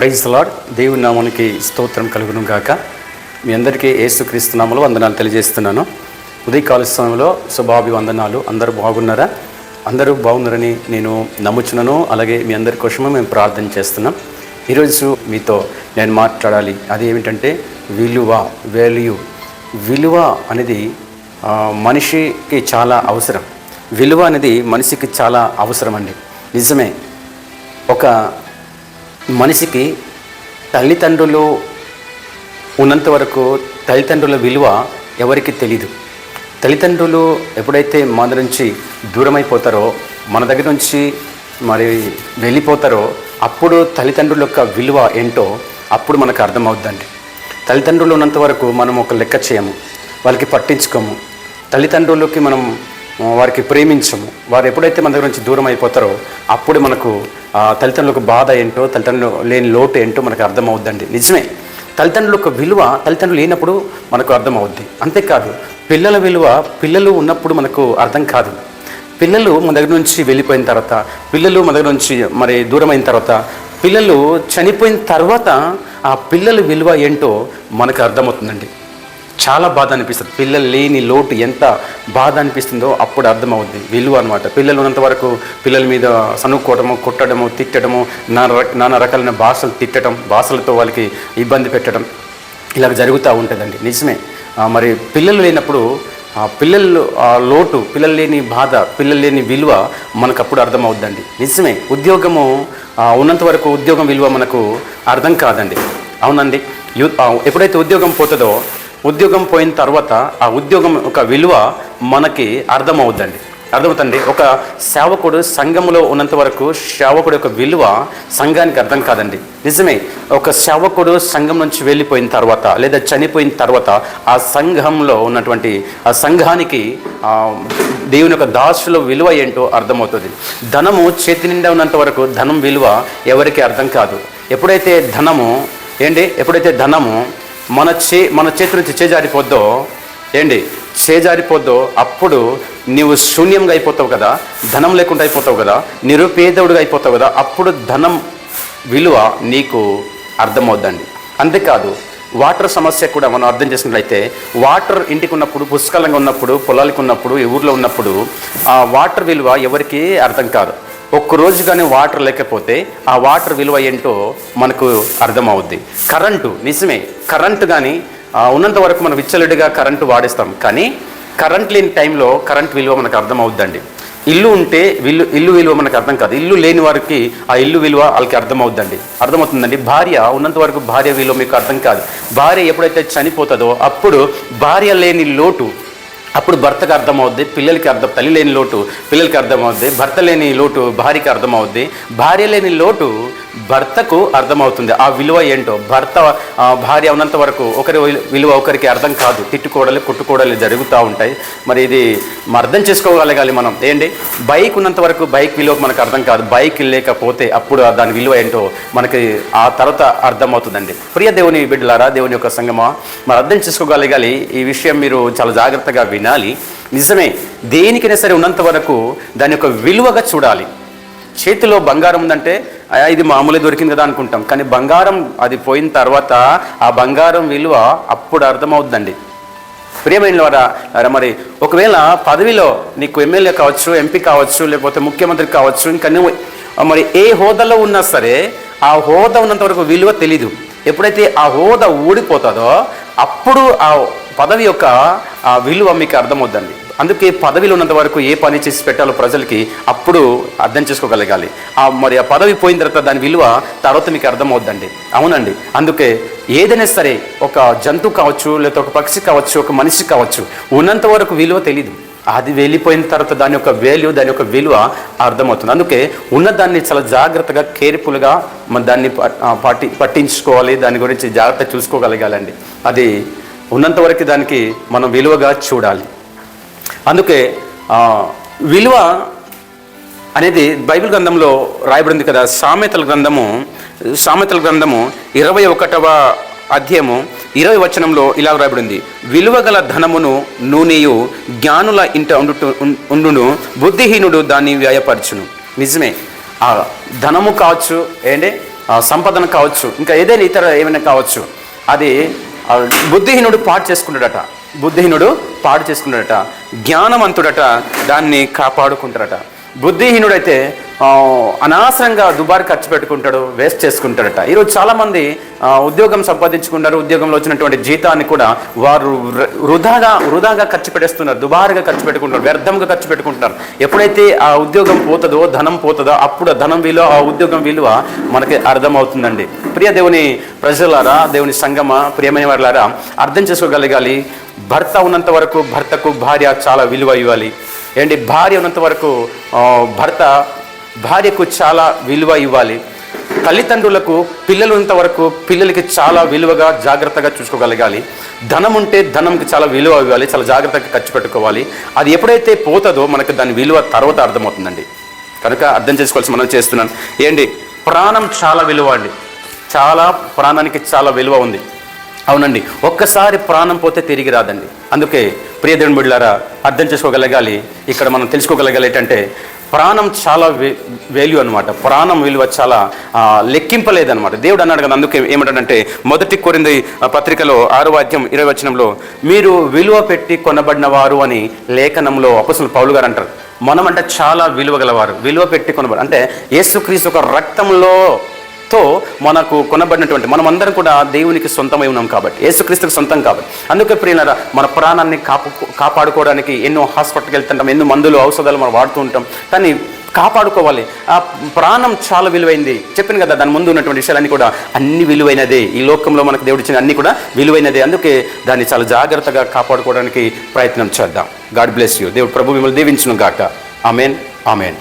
Praise the lord. దేవుని నామానికి స్తోత్రం కలుగును గాక. మీ అందరికీ యేసుక్రీస్తు నామములో వందనాలు తెలియజేస్తున్నాను. ఉదయకాల సమయంలో శుభాభివందనాలు. అందరూ బాగున్నారా? అందరూ బాగున్నారని నేను నమ్ముచున్నాను. అలాగే మీ అందరి కోసమే మేము ప్రార్థన చేస్తున్నాం. ఈరోజు మీతో నేను మాట్లాడాలి. అదేమిటంటే విలువ అనేది మనిషికి చాలా అవసరం. విలువ అనేది మనిషికి చాలా అవసరం అండి. నిజమే. ఒక మనిషికి తల్లిదండ్రులు ఉన్నంత వరకు తల్లిదండ్రుల విలువ ఎవరికి తెలీదు. తల్లిదండ్రులు ఎప్పుడైతే మన నుంచి దూరం అయిపోతారో, మన దగ్గర నుంచి మరి వెళ్ళిపోతారో, అప్పుడు తల్లిదండ్రుల యొక్క విలువ ఏంటో అప్పుడు మనకు అర్థమవుద్దండి. తల్లిదండ్రులు ఉన్నంత వరకు మనం ఒక లెక్క చేయము, వాళ్ళకి పట్టించుకోము, తల్లిదండ్రులకి మనం వారికి ప్రేమించము. వారు ఎప్పుడైతే మన దగ్గర నుంచి దూరం అయిపోతారో అప్పుడు మనకు తల్లిదండ్రులకు బాధ ఏంటో, తల్లిదండ్రులు లేని లోటు ఏంటో మనకు అర్థమవుద్దండి. నిజమే. తల్లిదండ్రులకు విలువ తల్లిదండ్రులు లేనప్పుడు మనకు అర్థమవుద్ది. అంతేకాదు, పిల్లల విలువ పిల్లలు ఉన్నప్పుడు మనకు అర్థం కాదు. పిల్లలు మన దగ్గర నుంచి వెళ్ళిపోయిన తర్వాత, పిల్లలు మన దగ్గర నుంచి మరి దూరం అయిన తర్వాత, పిల్లలు చనిపోయిన తర్వాత ఆ పిల్లల విలువ ఏంటో మనకు అర్థమవుతుందండి. చాలా బాధ అనిపిస్తుంది. పిల్లలు లేని లోటు ఎంత బాధ అనిపిస్తుందో అప్పుడు అర్థమవుద్ది విలువ అనమాట. పిల్లలు ఉన్నంత వరకు పిల్లల మీద సనుక్కోవడము, కొట్టడము, తిట్టడము, నానా రకాలైన భాషలతో వాళ్ళకి ఇబ్బంది పెట్టడం ఇలా జరుగుతూ ఉంటుందండి. నిజమే. మరి పిల్లలు లేనప్పుడు పిల్లలు లోటు, పిల్లలు లేని బాధ, పిల్లలు లేని విలువ మనకు అప్పుడు అర్థమవుద్దండి. నిజమే. ఉద్యోగము ఉన్నంత వరకు ఉద్యోగం విలువ మనకు అర్థం కాదండి. అవునండి. ఎప్పుడైతే ఉద్యోగం పోతుందో, ఉద్యోగం పోయిన తర్వాత ఆ ఉద్యోగం ఒక విలువ మనకి అర్థమవుద్దండి. ఒక సేవకుడు సంఘంలో ఉన్నంత వరకు సేవకుడు యొక్క విలువ సంఘానికి అర్థం కాదండి. నిజమే. ఒక సేవకుడు సంఘం నుంచి వెళ్ళిపోయిన తర్వాత లేదా చనిపోయిన తర్వాత ఆ సంఘంలో ఉన్నటువంటి ఆ సంఘానికి దేవుని యొక్క దాసుల విలువ ఏంటో అర్థమవుతుంది. ధనము చేతి నిండా ఉన్నంత వరకు ధనం విలువ ఎవరికి అర్థం కాదు. ఎప్పుడైతే ధనము మన చేతి నుంచి చేజారిపోద్దో అప్పుడు నీవు శూన్యంగా అయిపోతావు కదా, ధనం లేకుండా అయిపోతావు కదా, నిరుపేదవుడిగా అయిపోతావు కదా, అప్పుడు ధనం విలువ నీకు అర్థమవుద్దండి. అంతేకాదు, వాటర్ సమస్య కూడా మనం అర్థం చేసుకున్నట్లయితే, వాటర్ ఇంటికి ఉన్నప్పుడు, పుష్కలంగా ఉన్నప్పుడు, పొలాలకు ఉన్నప్పుడు, ఊర్లో ఉన్నప్పుడు ఆ వాటర్ విలువ ఎవరికి అర్థం కాదు. ఒక్కరోజు కానీ వాటర్ లేకపోతే ఆ వాటర్ విలువ ఏంటో మనకు అర్థమవుద్ది. కరెంటు. నిజమే. కరెంటు కానీ ఉన్నంత వరకు మనం విచ్చలవిడిగా కరెంటు వాడేస్తాం, కానీ కరెంట్ లేని టైంలో కరెంట్ విలువ మనకు అర్థమవుద్దండి. ఇల్లు ఉంటే ఇల్లు విలువ మనకు అర్థం కాదు. ఇల్లు లేని వారికి ఆ ఇల్లు విలువ వాళ్ళకి అర్థమవుతుందండి. భార్య ఉన్నంత వరకు భార్య విలువ మీకు అర్థం కాదు. భార్య ఎప్పుడైతే చనిపోతుందో అప్పుడు భార్య లేని లోటు అప్పుడు భర్తకు అర్థమవుద్ది. తల్లి లేని లోటు పిల్లలకి అర్థమవుద్ది. భర్త లేని లోటు భార్యకి అర్థమవుద్ది. భార్య లేని లోటు భర్తకు అర్థమవుతుంది. ఆ విలువ ఏంటో భార్య ఉన్నంత వరకు ఒకరి విలువ ఒకరికి అర్థం కాదు. తిట్టుకోవడాలు, కుట్టుకోవడాలు జరుగుతూ ఉంటాయి. మరి ఇది అర్థం చేసుకోగలగాలి మనం. బైక్ ఉన్నంత వరకు బైక్ విలువ మనకు అర్థం కాదు. బైక్ లేకపోతే అప్పుడు దాని విలువ ఏంటో మనకి ఆ తర్వాత అర్థమవుతుందండి. ప్రియ దేవుని బిడ్డలారా, దేవుని యొక్క సంగమా, మరి అర్థం చేసుకోగలగాలి. ఈ విషయం మీరు చాలా జాగ్రత్తగా వినాలి. నిజమే. దేనికైనా సరే ఉన్నంత వరకు దాని యొక్క విలువగా చూడాలి. చేతిలో బంగారం ఉందంటే ఇది మామూలు దొరికింది కదా అనుకుంటాం, కానీ బంగారం అది పోయిన తర్వాత ఆ బంగారం విలువ అప్పుడు అర్థమవుతుందండి. ప్రియమైన వారా, మరి ఒకవేళ పదవిలో నీకు ఎమ్మెల్యే కావచ్చు, ఎంపీ కావచ్చు, లేకపోతే ముఖ్యమంత్రి కావచ్చు, ఇంకా నువ్వు మరి ఏ హోదాలో ఉన్నా సరే ఆ హోదా ఉన్నంత వరకు విలువ తెలీదు. ఎప్పుడైతే ఆ హోదా ఊడిపోతుందో అప్పుడు ఆ పదవి యొక్క విలువ మీకు అర్థమవుద్దండి. అందుకే పదవిలో ఉన్నంత వరకు ఏ పని చేసి పెట్టాలో ప్రజలకి అప్పుడు అర్థం చేసుకోగలగాలి. మరి ఆ పదవి పోయిన తర్వాత దాని విలువ తర్వాత మీకు అర్థమవుద్దండి. అవునండి. అందుకే ఏదైనా సరే, ఒక జంతువు కావచ్చు, లేకపోతే ఒక పక్షి కావచ్చు, ఒక మనిషి కావచ్చు, ఉన్నంత వరకు విలువ తెలీదు. అది వెళ్ళిపోయిన తర్వాత దాని యొక్క వాల్యూ, దాని యొక్క విలువ అర్థమవుతుంది. అందుకే ఉన్నదాన్ని చాలా జాగ్రత్తగా, కేర్ఫుల్గా మన దాన్ని పట్టించుకోవాలి. దాని గురించి జాగ్రత్తగా చూసుకోగలగాలండి. అది ఉన్నంత వరకు దానికి మనం విలువగా చూడాలి. అందుకే విలువ అనేది బైబిల్ గ్రంథంలో రాయబడింది కదా. సామెతల గ్రంథము 21వ అధ్యాయము 20వ వచనంలో ఇలా రాయబడింది: విలువగల ధనమును నూనెయు జ్ఞానుల ఇంట ఉండును, బుద్ధిహీనుడు దాన్ని వ్యయపరచును. నిజమే. ధనము కావచ్చు, సంపదన కావచ్చు, ఇంకా ఏదైనా ఇతర ఏమైనా కావచ్చు, అది బుద్ధిహీనుడు పాడు చేసుకుంటాడట. బుద్ధిహీనుడు పాడు చేసుకుంటాడట, జ్ఞానవంతుడట దాన్ని కాపాడుకుంటాడట. బుద్ధిహీనుడైతే అనవసరంగా దుబారు ఖర్చు పెట్టుకుంటాడు, వేస్ట్ చేసుకుంటాడట. ఈరోజు చాలామంది ఉద్యోగం సంపాదించుకుంటారు, ఉద్యోగంలో వచ్చినటువంటి జీతాన్ని కూడా వారు వృధాగా ఖర్చు పెట్టేస్తున్నారు, దుబారుగా ఖర్చు పెట్టుకుంటారు, వ్యర్థంగా ఖర్చు పెట్టుకుంటున్నారు. ఎప్పుడైతే ఆ ఉద్యోగం పోతుందో, ధనం పోతుందో, అప్పుడు ఆ ధనం విలువ, ఆ ఉద్యోగం విలువ మనకి అర్థమవుతుందండి. ప్రియ దేవుని ప్రజలారా, దేవుని సంగమ, ప్రియమైన వారులారా, అర్థం చేసుకోగలగాలి. భర్త ఉన్నంత వరకు భర్తకు భార్య చాలా విలువ ఇవ్వాలి. ఏంటి, భార్య ఉన్నంత వరకు భార్యకు చాలా విలువ ఇవ్వాలి. తల్లిదండ్రులకు పిల్లలు ఉన్నంత వరకు పిల్లలకి చాలా విలువగా జాగ్రత్తగా చూసుకోగలగాలి. ధనం ఉంటే ధనంకి చాలా విలువ ఇవ్వాలి, చాలా జాగ్రత్తగా ఖర్చు పెట్టుకోవాలి. అది ఎప్పుడైతే పోతుందో మనకు దాని విలువ తర్వాత అర్థమవుతుందండి. కనుక అర్థం చేసుకోవాల్సి మనం చేస్తున్నాను. ఏంటి, ప్రాణం చాలా విలువ అండి. ప్రాణానికి చాలా విలువ ఉంది. అవునండి, ఒక్కసారి ప్రాణం పోతే తిరిగి రాదండి. అందుకే ప్రియ దేవుని బిడ్డలారా, అర్థం చేసుకోగలగాలి. ఇక్కడ మనం తెలుసుకోగలగాలి ఏంటంటే, ప్రాణం చాలా వాల్యూ అనమాట. ప్రాణం విలువ చాలా లెక్కింపలేదనమాట. దేవుడు అన్నాడు కదా. అందుకే ఏమంటాడంటే, 1 కొరింథీ పత్రికలో 6వ అధ్యాయం 20వ వచనంలో, మీరు విలువ పెట్టి కొనబడిన వారు అని లేఖనంలో అపోస్తలుడు పౌలు గారు అంటారు. మనం అంటే చాలా విలువ గలవారు, విలువ పెట్టి కొనబడి, అంటే యేసుక్రీస్తు ఒక రక్తంలో మనకు కొనబడినటువంటి మనమందరం కూడా దేవునికి సొంతమై ఉన్నాం కాబట్టి, యేసుక్రీస్తుకు సొంతం కాబట్టి. అందుకే ప్రియులారా, మన ప్రాణాన్ని కాపాడుకోవడానికి ఎన్నో హాస్పిటల్కి వెళ్తుంటాం, ఎన్నో మందులు ఔషధాలు మనం వాడుతూ ఉంటాం. కానీ కాపాడుకోవాలి. ఆ ప్రాణం చాలా విలువైంది. చెప్పాను కదా, దాని ముందు ఉన్నటువంటి విషయాలన్నీ కూడా అన్ని విలువైనదే. ఈ లోకంలో మనకు దేవుడు ఇచ్చిన అన్ని కూడా విలువైనదే. అందుకే దాన్ని చాలా జాగ్రత్తగా కాపాడుకోవడానికి ప్రయత్నం చేద్దాం. God bless you. దేవుడు ప్రభు మిమ్మల్ని దీవించును గాక. Amen, amen.